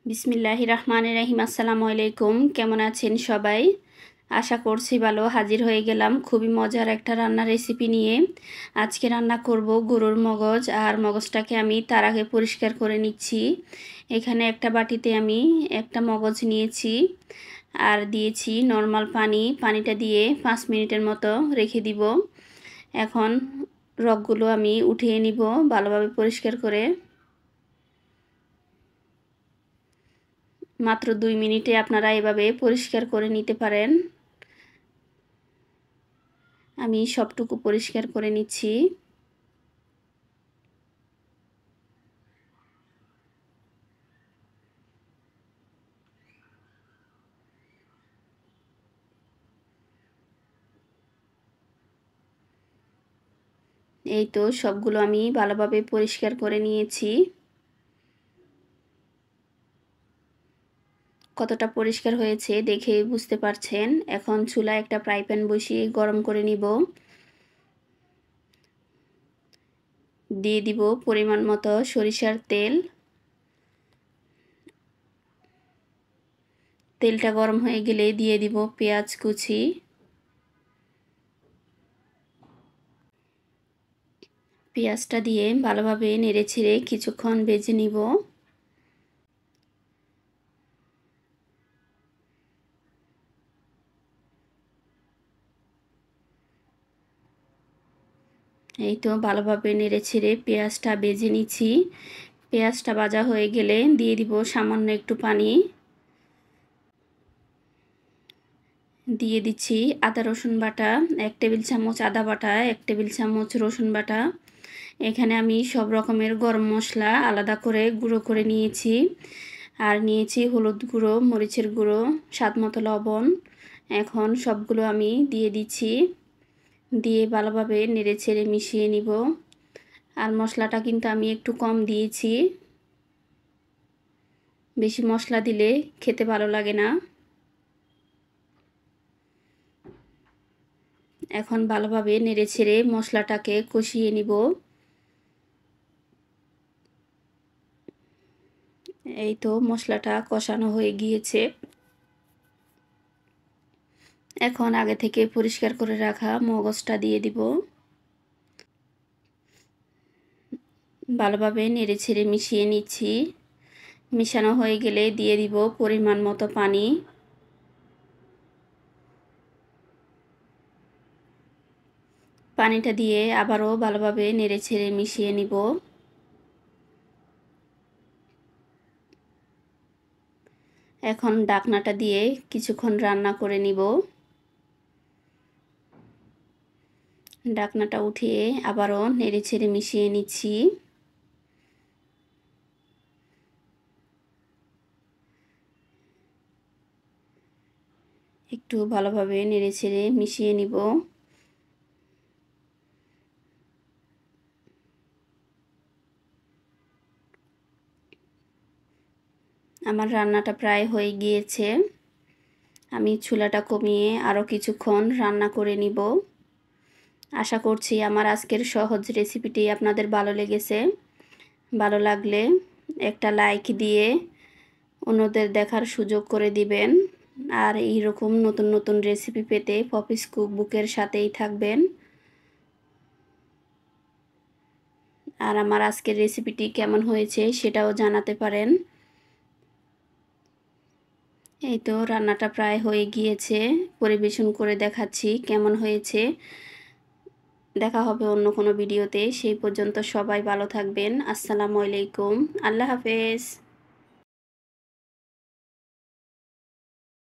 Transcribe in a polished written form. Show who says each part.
Speaker 1: বিসমিল্লাহির রহমানির রহিম। আসসালামু আলাইকুম। কেমন আছেন সবাই? আশা করছি ভালো। হাজির হয়ে গেলাম খুবই মজার একটা রান্নার রেসিপি নিয়ে। আজকে রান্না করব গরুর মগজ, আর মগজটাকে আমি তার আগে পরিষ্কার করে নিচ্ছি। এখানে একটা বাটিতে আমি একটা মগজ নিয়েছি আর দিয়েছি নর্মাল পানি। পানিটা দিয়ে 5 মিনিটের মতো রেখে দিব। এখন রগগুলো আমি উঠিয়ে নিব ভালোভাবে পরিষ্কার করে। মাত্র 2 মিনিটে আপনারা এভাবে পরিষ্কার করে নিতে পারেন। আমি সবটুকু পরিষ্কার করে নিচ্ছি। এই তো সবগুলো আমি ভালোভাবে পরিষ্কার করে নিয়েছি। কতটা পরিষ্কার হয়েছে দেখে বুঝতে পারছেন। এখন চুলায় একটা ফ্রাই প্যান বসিয়ে গরম করে নিব। দিয়ে দিব পরিমাণ মতো সরিষার তেল। তেলটা গরম হয়ে গেলে দিয়ে দিব পেঁয়াজ কুচি। পেঁয়াজটা দিয়ে ভালোভাবে নেড়েচেড়ে কিছুক্ষণ ভেজে নিব। এই তো ভালোভাবে নেড়েচেড়ে পেঁয়াজটা ভেজে নিচ্ছি। পেঁয়াজটা ভাজা হয়ে গেলে দিয়ে দিব সামান্য একটু পানি। দিয়ে দিচ্ছি আদা রসুন বাটা 1 টেবিল চামচ, আদা বাটা 1 টেবিল চামচ, রসুন বাটা। এখানে আমি সব রকমের গরম মশলা আলাদা করে গুঁড়ো করে নিয়েছি। আর নিয়েছি হলুদ গুঁড়ো, মরিচের গুঁড়ো, স্বাদ মতো লবণ। এখন সবগুলো আমি দিয়ে দিচ্ছি। দিয়ে ভালোভাবে নেড়েচেড়ে মিশিয়ে নিব। আর মশলাটা কিন্তু আমি একটু কম দিয়েছি। বেশি মশলা দিলে খেতে ভালো লাগে না। এখন ভালোভাবে নেড়েচেড়ে মশলাটাকে কষিয়ে নিব। এই তো মশলাটা কষানো হয়ে গিয়েছে। এখন আগে থেকে পরিষ্কার করে রাখা মগজটা দিয়ে দিব। ভালোভাবে নেড়েচেড়ে মিশিয়ে নিচ্ছি। মিশানো হয়ে গেলে দিয়ে দিব পরিমাণ মতো পানি। পানিটা দিয়ে আবারও ভালোভাবে নেড়েচেড়ে মিশিয়ে নিব। এখন ঢাকনাটা দিয়ে কিছুক্ষণ রান্না করে নিব। ঢাকনাটা উঠিয়ে আবারও নেড়েচেড়ে মিশিয়ে নিচ্ছি। একটু ভালোভাবে নেড়েচেড়ে মিশিয়ে নিব। আমার রান্নাটা প্রায় হয়ে গিয়েছে। আমি চুলাটা কমিয়ে আরও কিছুক্ষণ রান্না করে নিব। আশা করছি আমার আজকের সহজ রেসিপিটি আপনাদের ভালো লেগেছে। ভালো লাগলে একটা লাইক দিয়ে অন্যদের দেখার সুযোগ করে দিবেন। আর এইরকম নতুন নতুন রেসিপি পেতে পপিস কুকবুকের সাথেই থাকবেন। আর আমার আজকের রেসিপিটি কেমন হয়েছে সেটাও জানাতে পারেন। এই তো রান্নাটা প্রায় হয়ে গিয়েছে। পরিবেশন করে দেখাচ্ছি কেমন হয়েছে। দেখা হবে অন্য কোনো ভিডিওতে। সেই পর্যন্ত সবাই ভালো থাকবেন। আসসালামু আলাইকুম। আল্লাহ হাফেজ।